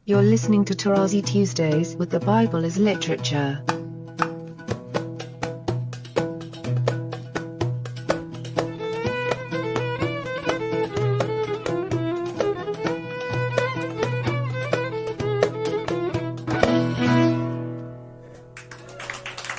You're listening to Tarazi Tuesdays with the Bible as Literature.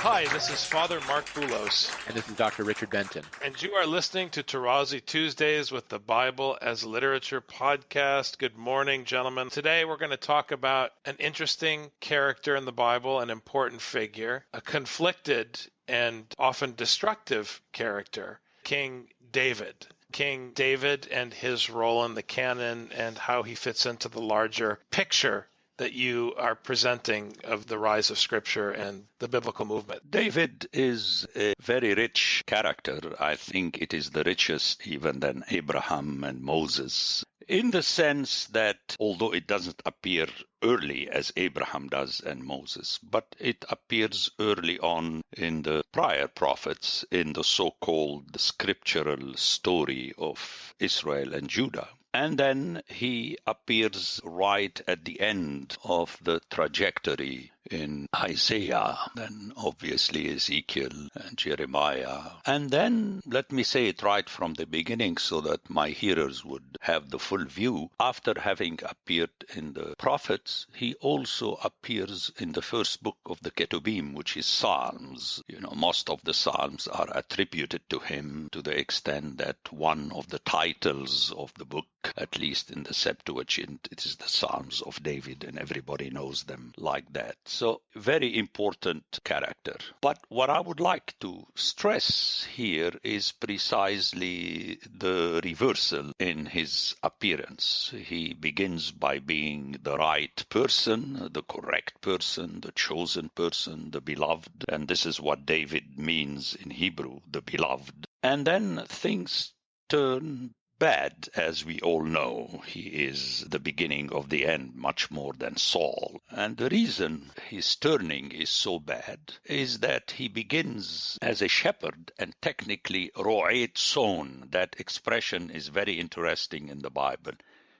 Hi, this is Father Mark Boulos. And this is Dr. Richard Benton. And you are listening to Tarazi Tuesdays with the Bible as Literature podcast. Good morning, gentlemen. Today we're going to talk about an interesting character in the Bible, an important figure, a conflicted and often destructive character, King David. King David and his role in the canon and how he fits into the larger picture that you are presenting of the rise of Scripture and the biblical movement. David is a very rich character. I think it is the richest even than Abraham and Moses, in the sense that although it doesn't appear early as Abraham does and Moses, but it appears early on in the prior prophets in the so-called scriptural story of Israel and Judah. And then he appears right at the end of the trajectory in Isaiah, then obviously Ezekiel and Jeremiah. And then, let me say it right from the beginning so that my hearers would have the full view. After having appeared in the prophets, he also appears in the first book of the Ketubim, which is Psalms. You know, most of the Psalms are attributed to him to the extent that one of the titles of the book, at least in the Septuagint, it is the Psalms of David, and everybody knows them like that. So, very important character. But what I would like to stress here is precisely the reversal in his appearance. He begins by being the right person, the correct person, the chosen person, the beloved. And this is what David means in Hebrew, the beloved. And then things turn bad, as we all know. He is the beginning of the end, much more than Saul. And the reason his turning is so bad is that he begins as a shepherd, and technically ro'et son. That expression is very interesting in the Bible.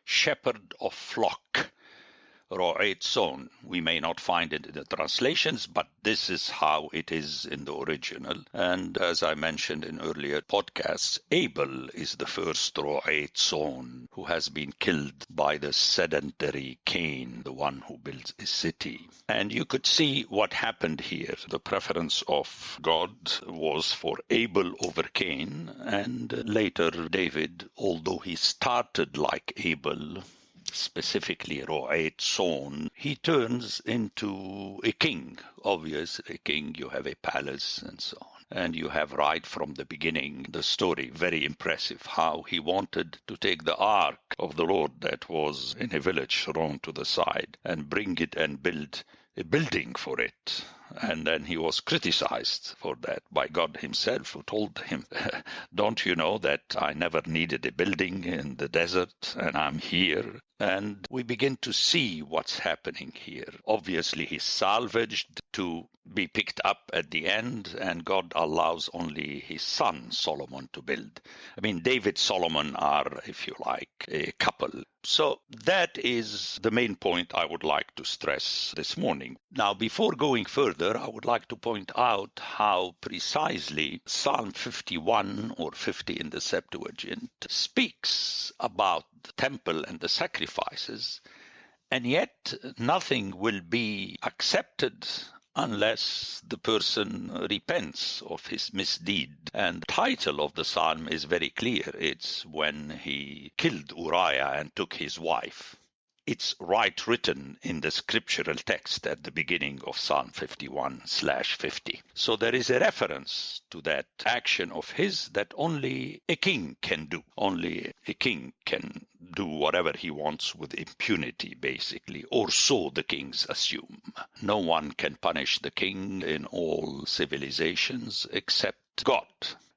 Shepherd of flock. Ro'et son. We may not find it in the translations, but this is how it is in the original. And as I mentioned in earlier podcasts, Abel is the first Ro'et son who has been killed by the sedentary Cain, the one who builds a city. And you could see what happened here. The preference of God was for Abel over Cain, and later David, although he started like Abel, specifically Ro'et son, he turns into a king. Obviously, a king, you have a palace and so on. And you have right from the beginning the story, very impressive, how he wanted to take the ark of the Lord that was in a village thrown to the side and bring it and build a building for it. And then he was criticized for that by God himself, who told him, don't you know that I never needed a building in the desert and I'm here? And we begin to see what's happening here. Obviously, he's salvaged to be picked up at the end, and God allows only his son Solomon to build. I mean, David, Solomon are, if you like, a couple. So that is the main point I would like to stress this morning. Now, before going further, I would like to point out how precisely Psalm 51 or 50 in the Septuagint speaks about the temple and the sacrifices, and yet nothing will be accepted unless the person repents of his misdeed. And the title of the psalm is very clear. It's when he killed Uriah and took his wife. It's right written in the scriptural text at the beginning of Psalm 51/50. So there is a reference to that action of his that only a king can do. Only a king can do whatever he wants with impunity, basically, or so the kings assume. No one can punish the king in all civilizations except God,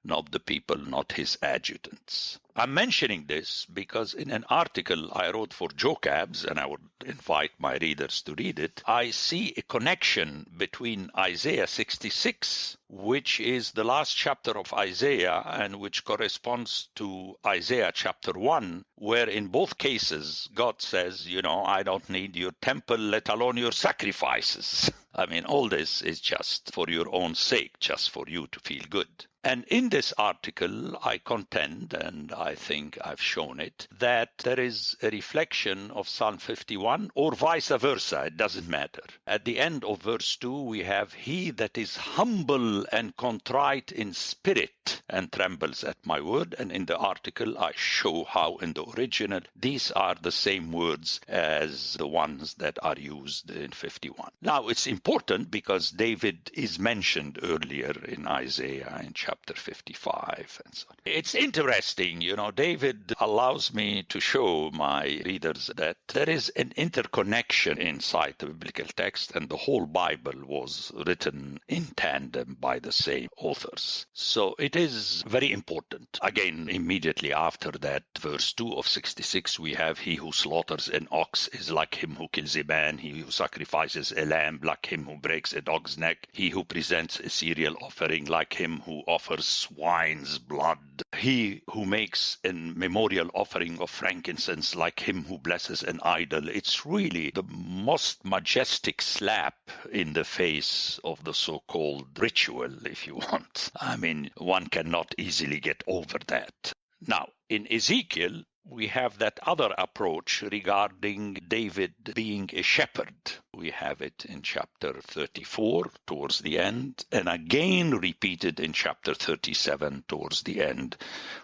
not the people, not his adjutants. I'm mentioning this because in an article I wrote for Jocabs, and I would invite my readers to read it, I see a connection between Isaiah 66, which is the last chapter of Isaiah and which corresponds to Isaiah chapter 1, where in both cases God says, I don't need your temple, let alone your sacrifices. I mean, all this is just for your own sake, just for you to feel good. And in this article, I contend, and I think I've shown it, that there is a reflection of Psalm 51, or vice versa, it doesn't matter. At the end of verse 2, we have, he that is humble and contrite in spirit and trembles at my word. And in the article, I show how in the original, these are the same words as the ones that are used in 51. Now, it's important because David is mentioned earlier in Isaiah in chapter 55 and so on. It's interesting, David allows me to show my readers that there is an interconnection inside the biblical text, and the whole Bible was written in tandem by the same authors. So it is very important. Again, immediately after that, verse 2 of 66, we have, he who slaughters an ox is like him who kills a man, he who sacrifices a lamb like him who breaks a dog's neck, he who presents a cereal offering like him who offers swine's blood, he who makes a memorial offering of frankincense like him who blesses an idol. It's really the most majestic slap in the face of the so-called ritual, if you want. I mean, one cannot easily get over that. Now, in Ezekiel, we have that other approach regarding David being a shepherd. We have it in chapter 34 towards the end, and again repeated in chapter 37 towards the end.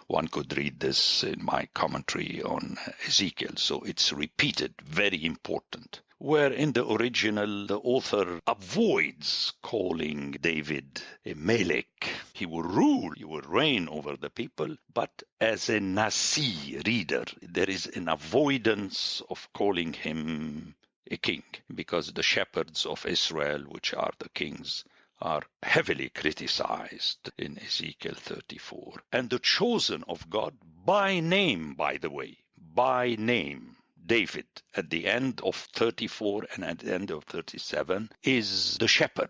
One could read this in my commentary on Ezekiel. So it's repeated, very important. Where in the original, the author avoids calling David a Melech. He will rule, he will reign over the people, but as a Nasi reader, there is an avoidance of calling him a king, because the shepherds of Israel, which are the kings, are heavily criticized in Ezekiel 34. And the chosen of God by name, by the way, by name, David, at the end of 34 and at the end of 37, is the shepherd.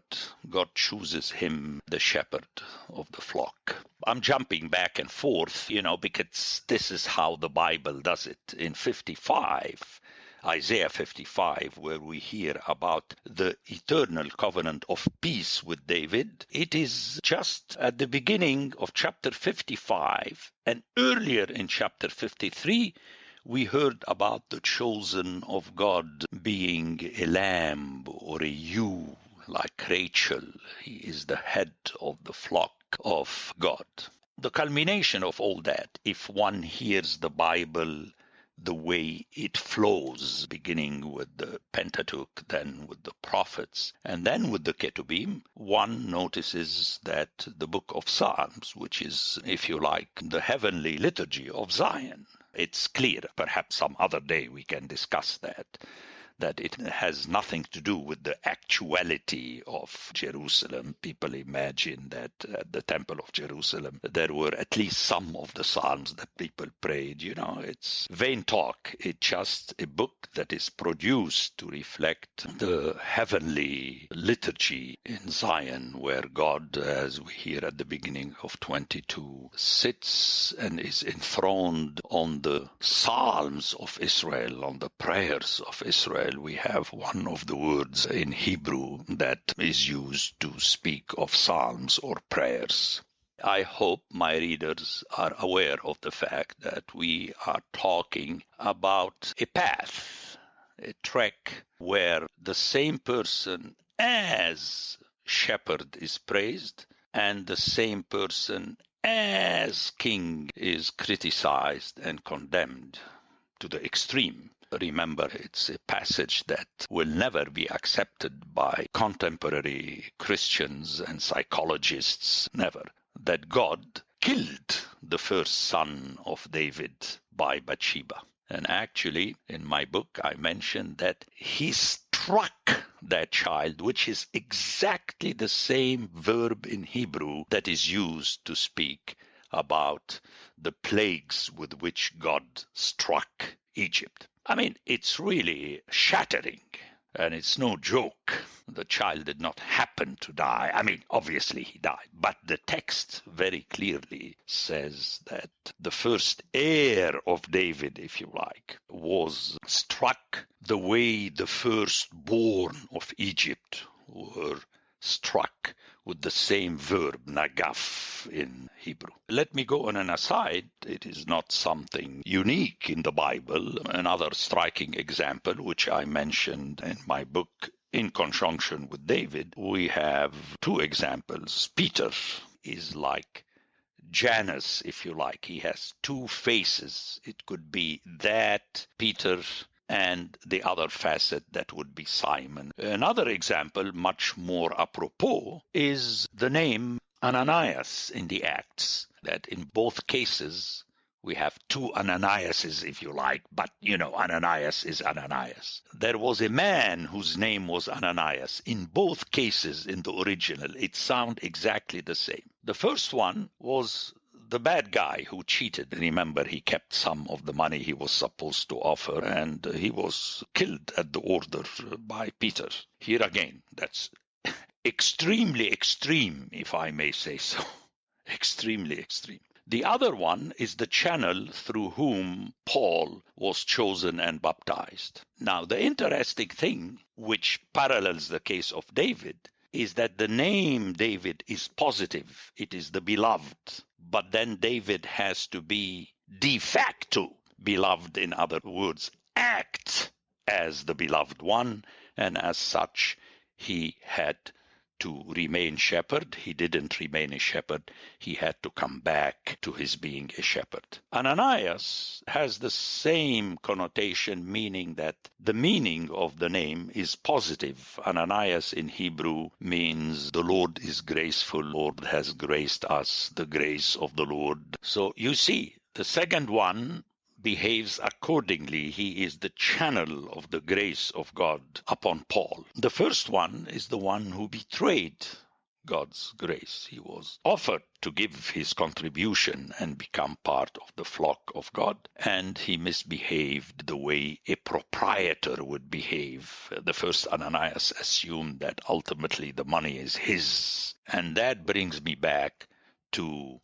God chooses him the shepherd of the flock. I'm jumping back and forth, because this is how the Bible does it. In 55, Isaiah 55, where we hear about the eternal covenant of peace with David, it is just at the beginning of chapter 55, and earlier in chapter 53, we heard about the chosen of God being a lamb or a ewe, like Rachel. He is the head of the flock of God. The culmination of all that, if one hears the Bible the way it flows, beginning with the Pentateuch, then with the prophets, and then with the Ketubim, one notices that the book of Psalms, which is, if you like, the heavenly liturgy of Zion, it's clear. Perhaps some other day we can discuss that it has nothing to do with the actuality of Jerusalem. People imagine that at the Temple of Jerusalem there were at least some of the psalms that people prayed. It's vain talk. It's just a book that is produced to reflect the heavenly liturgy in Zion, where God, as we hear at the beginning of 22, sits and is enthroned on the psalms of Israel, on the prayers of Israel. We have one of the words in Hebrew that is used to speak of psalms or prayers. I hope my readers are aware of the fact that we are talking about a path, a trek where the same person as shepherd is praised and the same person as king is criticized and condemned to the extreme. Remember, it's a passage that will never be accepted by contemporary Christians and psychologists, never, that God killed the first son of David by Bathsheba. And actually, in my book, I mentioned that he struck that child, which is exactly the same verb in Hebrew that is used to speak about the plagues with which God struck Egypt. I mean, it's really shattering. And it's no joke. The child did not happen to die. I mean, obviously he died. But the text very clearly says that the first heir of David, if you like, was struck the way the firstborn of Egypt were struck, with the same verb, nagaf, in Hebrew. Let me go on an aside. It is not something unique in the Bible. Another striking example, which I mentioned in my book, In Conjunction with David, we have two examples. Peter is like Janus, if you like. He has two faces. It could be that Peter and the other facet that would be Simon. Another example, much more apropos, is the name Ananias in the Acts, that in both cases we have two Ananiases, if you like, but Ananias is Ananias. There was a man whose name was Ananias. In both cases, in the original, it sounds exactly the same. The first one was the bad guy who cheated. Remember, he kept some of the money he was supposed to offer, and he was killed at the order by Peter. Here again, that's extremely extreme, if I may say so. Extremely extreme. The other one is the channel through whom Paul was chosen and baptized. Now, the interesting thing, which parallels the case of David, is that the name David is positive. It is the beloved. But then David has to be de facto beloved. In other words, act as the beloved one. And as such, he had to remain shepherd. He didn't remain a shepherd. He had to come back to his being a shepherd. Ananias has the same connotation, meaning that the meaning of the name is positive. Ananias in Hebrew means the Lord is graceful, Lord has graced us, the grace of the Lord. So you see, the second one behaves accordingly. He is the channel of the grace of God upon Paul. The first one is the one who betrayed God's grace. He was offered to give his contribution and become part of the flock of God, and he misbehaved the way a proprietor would behave. The first Ananias assumed that ultimately the money is his. And that brings me back to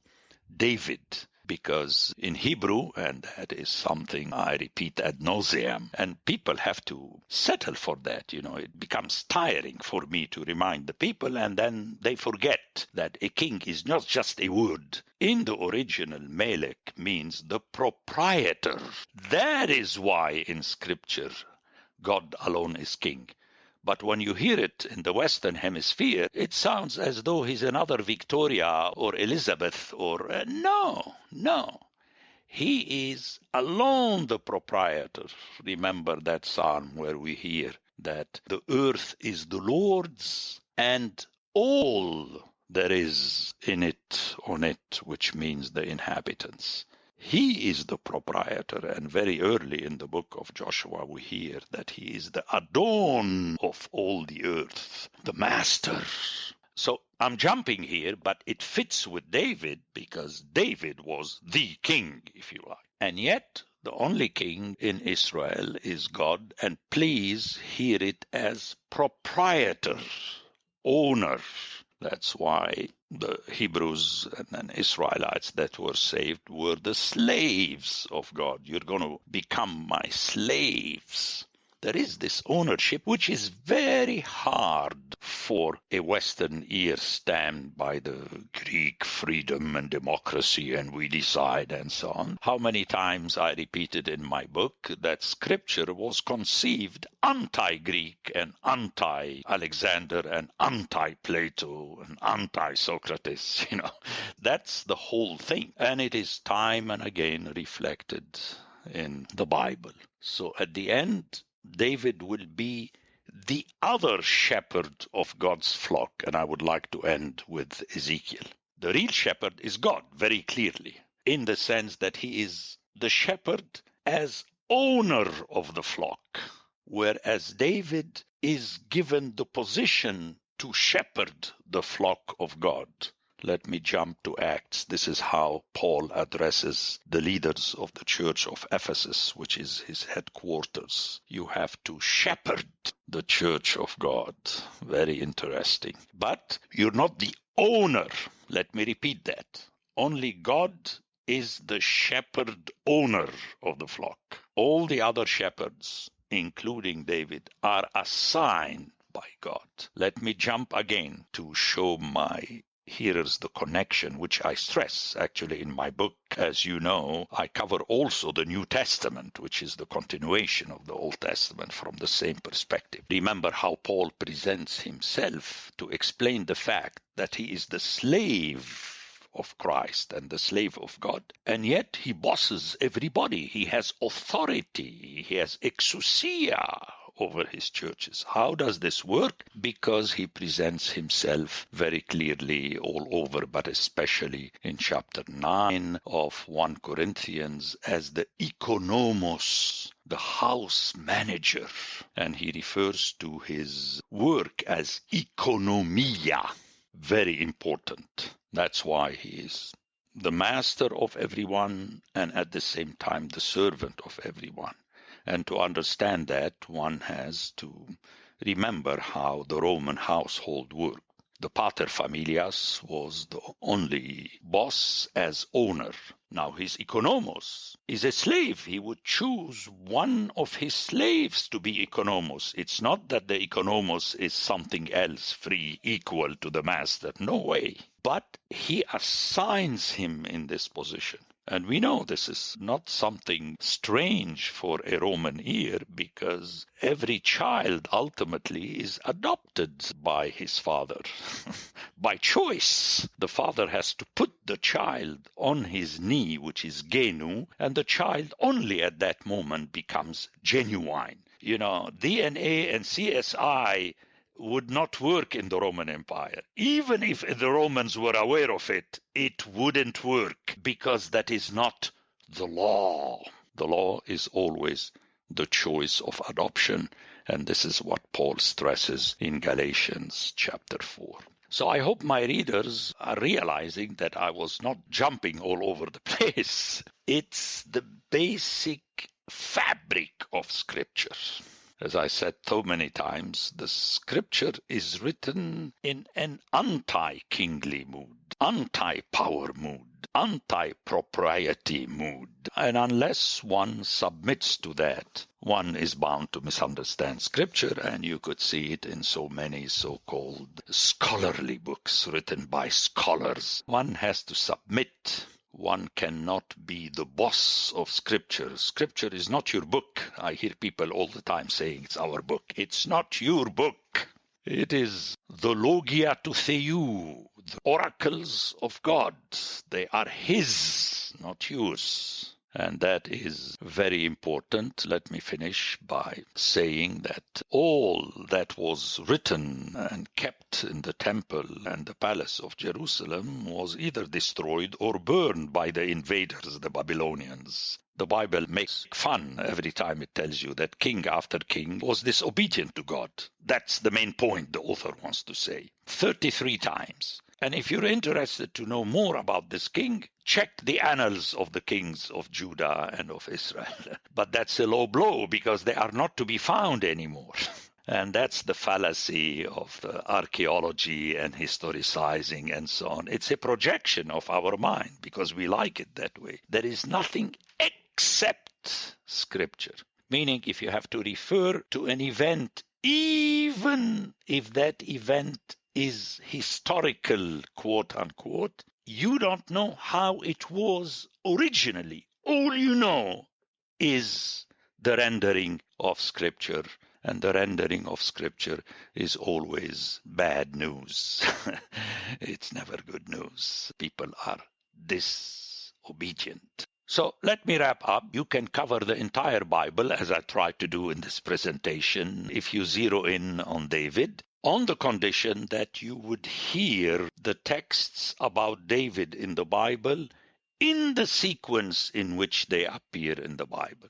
David, because in Hebrew, and that is something I repeat ad nauseam, and people have to settle for that. It becomes tiring for me to remind the people, and then they forget that a king is not just a word. In the original, Melech means the proprietor. That is why in Scripture, God alone is king. But when you hear it in the Western Hemisphere, it sounds as though he's another Victoria or Elizabeth or... No. He is alone the proprietor. Remember that psalm where we hear that the earth is the Lord's and all there is in it, on it, which means the inhabitants. He is the proprietor, and very early in the book of Joshua we hear that he is the Adon of all the earth, the master. So I'm jumping here, but it fits with David because David was the king, if you like. And yet the only king in Israel is God, and please hear it as proprietor, owner. That's why the Hebrews and Israelites that were saved were the slaves of God. You're going to become my slaves. There is this ownership, which is very hard for a Western ear stamped by the Greek freedom and democracy, and we decide and so on. How many times I repeated in my book that Scripture was conceived anti-Greek and anti-Alexander and anti-Plato and anti-Socrates. That's the whole thing. And it is time and again reflected in the Bible. So at the end, David will be the other shepherd of God's flock. And I would like to end with Ezekiel. The real shepherd is God, very clearly, in the sense that he is the shepherd as owner of the flock, whereas David is given the position to shepherd the flock of God. Let me jump to Acts. This is how Paul addresses the leaders of the church of Ephesus, which is his headquarters. You have to shepherd the church of God. Very interesting. But you're not the owner. Let me repeat that. Only God is the shepherd owner of the flock. All the other shepherds, including David, are assigned by God. Let me jump again to show my hearers the connection, which I stress actually in my book. As you know, I cover also the New Testament, which is the continuation of the Old Testament from the same perspective. Remember how Paul presents himself to explain the fact that he is the slave of Christ and the slave of God, and yet he bosses everybody. He has authority, he has exousia over his churches. How does this work? Because he presents himself very clearly all over, but especially in chapter 9 of 1 Corinthians as the economos, the house manager. And he refers to his work as economia. Very important. That's why he is the master of everyone and at the same time the servant of everyone. And to understand that, one has to remember how the Roman household worked. The pater familias was the only boss as owner. Now his economos is a slave. He would choose one of his slaves to be economos. It's not that the economos is something else, free, equal to the master. No way. But he assigns him in this position. And we know this is not something strange for a Roman ear, because every child ultimately is adopted by his father. By choice, the father has to put the child on his knee, which is genu, and the child only at that moment becomes genuine. You know, DNA and CSI would not work in the Roman Empire. Even if the Romans were aware of it, it wouldn't work, because that is not the law. The law is always the choice of adoption, and this is what Paul stresses in Galatians chapter 4. So I hope my readers are realizing that I was not jumping all over the place. It's the basic fabric of Scripture. As I said so many times, the Scripture is written in an anti-kingly mood, anti-power mood, anti-propriety mood. And unless one submits to that, one is bound to misunderstand Scripture, and you could see it in so many so-called scholarly books written by scholars. One has to submit. One cannot be the boss of Scripture. Scripture is not your book. I hear people all the time saying it's our book. It's not your book. It is the Logia to Theou, the oracles of God. They are His, not yours. And that is very important. Let me finish by saying that all that was written and kept in the temple and the palace of Jerusalem was either destroyed or burned by the invaders, the Babylonians. The Bible makes fun every time it tells you that king after king was disobedient to God. That's the main point the author wants to say. 33 times. And if you're interested to know more about this king, check the annals of the kings of Judah and of Israel. But that's a low blow, because they are not to be found anymore. And that's the fallacy of archaeology and historicizing and so on. It's a projection of our mind because we like it that way. There is nothing except Scripture. Meaning, if you have to refer to an event, even if that event is historical, quote unquote, you don't know how it was originally. All you know is the rendering of Scripture, and the rendering of Scripture is always bad news. It's never good news. People are disobedient. So let me wrap up. You can cover the entire Bible, as I tried to do in this presentation, if you zero in on David, on the condition that you would hear the texts about David in the Bible in the sequence in which they appear in the Bible.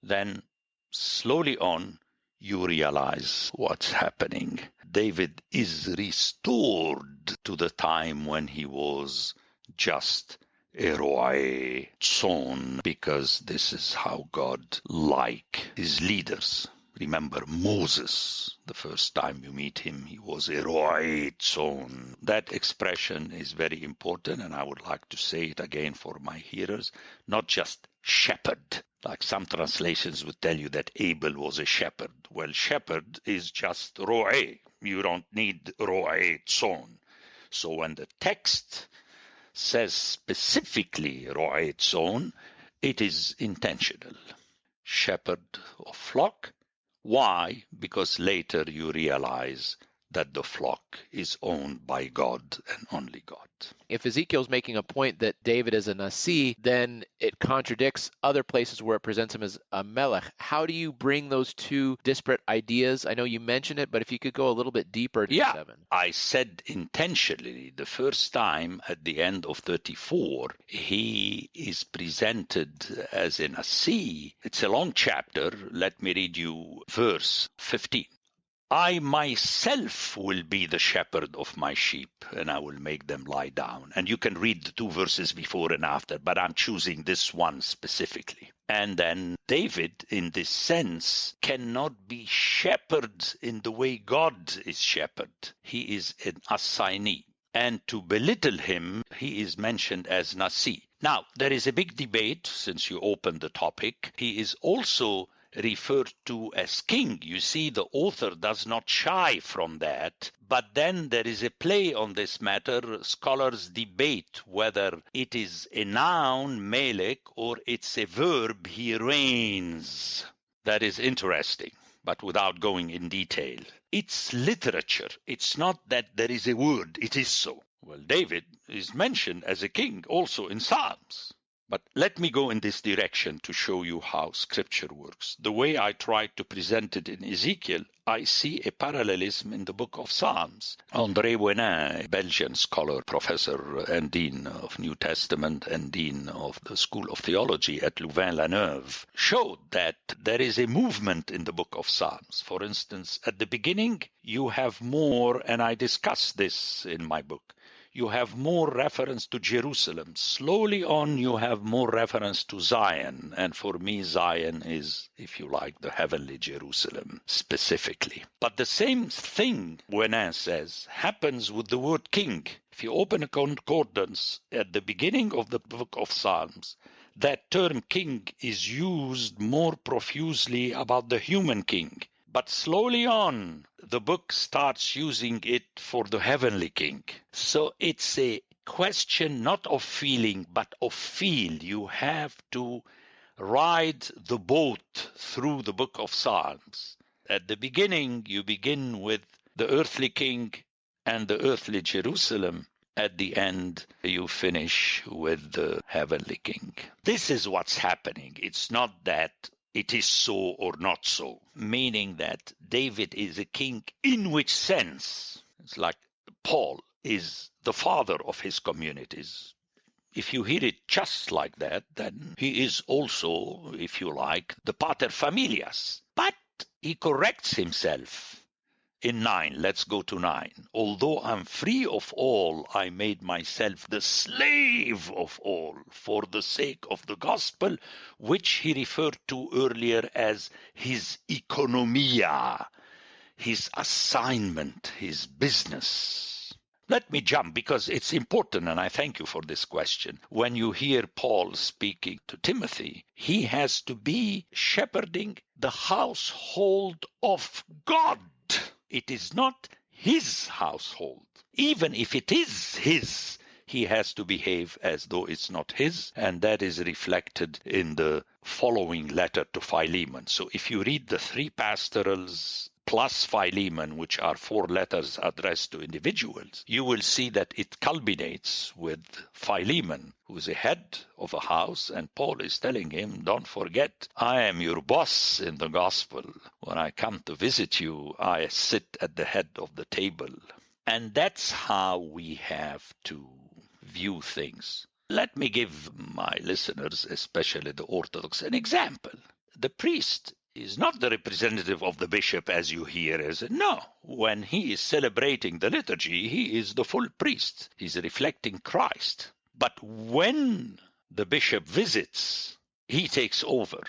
Then, slowly on, you realize what's happening. David is restored to the time when he was just a ro'eh tzon, because this is how God like his leaders. Remember Moses, the first time you meet him, he was a ro'eh tzon. That expression is very important, and I would like to say it again for my hearers, not just shepherd. Like some translations would tell you that Abel was a shepherd. Well, shepherd is just ro'eh. You don't need ro'eh tzon. So when the text says specifically ro'eh tzon, it is intentional. Shepherd of flock. Why? Because later you realize that the flock is owned by God and only God. If Ezekiel's making a point that David is a Nasi, then it contradicts other places where it presents him as a Melech. How do you bring those two disparate ideas? I know you mentioned it, but if you could go a little bit deeper to 7. I said intentionally the first time at the end of 34, he is presented as a Nasi. It's a long chapter. Let me read you verse 15. I myself will be the shepherd of my sheep, and I will make them lie down. And you can read the 2 verses before and after, but I'm choosing this one specifically. And then David, in this sense, cannot be shepherd in the way God is shepherd. He is an assignee. And to belittle him, he is mentioned as Nasi. Now, there is a big debate, since you opened the topic. He is also referred to as king. You see, the author does not shy from that. But then there is a play on this matter. Scholars debate whether it is a noun, melech, or it's a verb, he reigns. That is interesting, but without going in detail. It's literature. It's not that there is a word. It is so. Well, David is mentioned as a king also in Psalms. But let me go in this direction to show you how Scripture works. The way I tried to present it in Ezekiel, I see a parallelism in the book of Psalms. André Wénin, a Belgian scholar, professor and dean of New Testament and dean of the School of Theology at Louvain-la-Neuve, showed that there is a movement in the book of Psalms. For instance, at the beginning, you have more, and I discuss this in my book, you have more reference to Jerusalem. Slowly on, you have more reference to Zion. And for me, Zion is, if you like, the heavenly Jerusalem specifically. But the same thing, Wénin says, happens with the word king. If you open a concordance at the beginning of the book of Psalms, that term king is used more profusely about the human king. But slowly on, the book starts using it for the heavenly king. So it's a question not of feeling, but of feel. You have to ride the boat through the book of Psalms. At the beginning, you begin with the earthly king and the earthly Jerusalem. At the end, you finish with the heavenly king. This is what's happening. It's not that it is so or not so, meaning that David is a king in which sense? It's like Paul is the father of his communities. If you hear it just like that, then he is also, if you like, the pater familias. But he corrects himself. In 9, let's go to 9. Although I'm free of all, I made myself the slave of all for the sake of the gospel, which he referred to earlier as his economia, his assignment, his business. Let me jump because it's important, and I thank you for this question. When you hear Paul speaking to Timothy, he has to be shepherding the household of God. It is not his household. Even if it is his, he has to behave as though it's not his, and that is reflected in the following letter to Philemon. So if you read the 3 pastorals plus Philemon, which are 4 letters addressed to individuals, you will see that it culminates with Philemon, who is a head of a house, and Paul is telling him, don't forget, I am your boss in the gospel. When I come to visit you, I sit at the head of the table. And that's how we have to view things. Let me give my listeners, especially the Orthodox, an example. The priest He's not the representative of the bishop as you hear. No, when he is celebrating the liturgy, he is the full priest. He's reflecting Christ. But when the bishop visits, he takes over,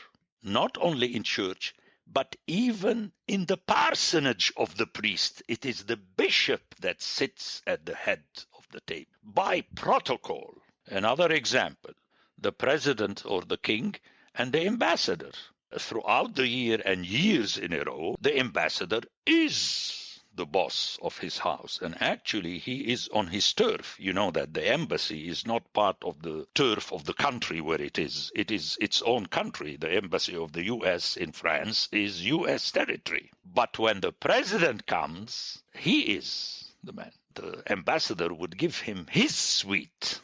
not only in church, but even in the parsonage of the priest. It is the bishop that sits at the head of the table by protocol. Another example, the president or the king and the ambassador. Throughout the year and years in a row, the ambassador is the boss of his house, and actually he is on his turf. You know that the embassy is not part of the turf of the country where it is its own country. The embassy of the US in France is US territory. But when the president comes, he is the man. The ambassador would give him his suite.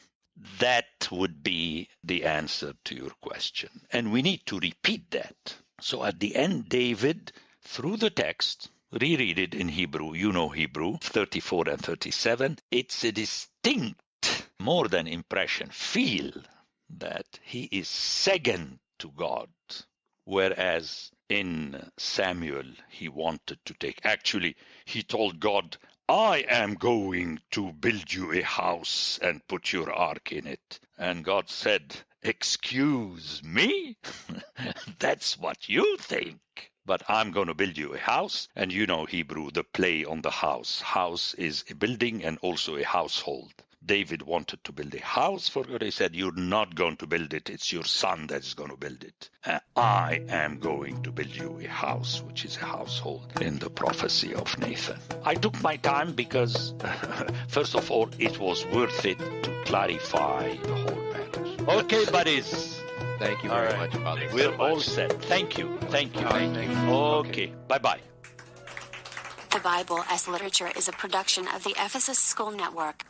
That would be the answer to your question. And we need to repeat that. So at the end, David, through the text, reread it in Hebrew. You know Hebrew, 34 and 37. It's a distinct, more than impression, feel that he is second to God. Whereas in Samuel, he wanted to take. Actually, he told God, I am going to build you a house and put your ark in it. And God said, excuse me? That's what you think. But I'm going to build you a house. And you know Hebrew, the play on the house. House is a building and also a household. David wanted to build a house for God. He said, you're not going to build it. It's your son that's going to build it. I am going to build you a house, which is a household in the prophecy of Nathan. I took my time because, first of all, it was worth it to clarify the whole matter. Okay, buddies. Thank you very much, Father. We're all set. Thank you. Thank you. Okay. Bye-bye. The Bible as Literature is a production of the Ephesus School Network.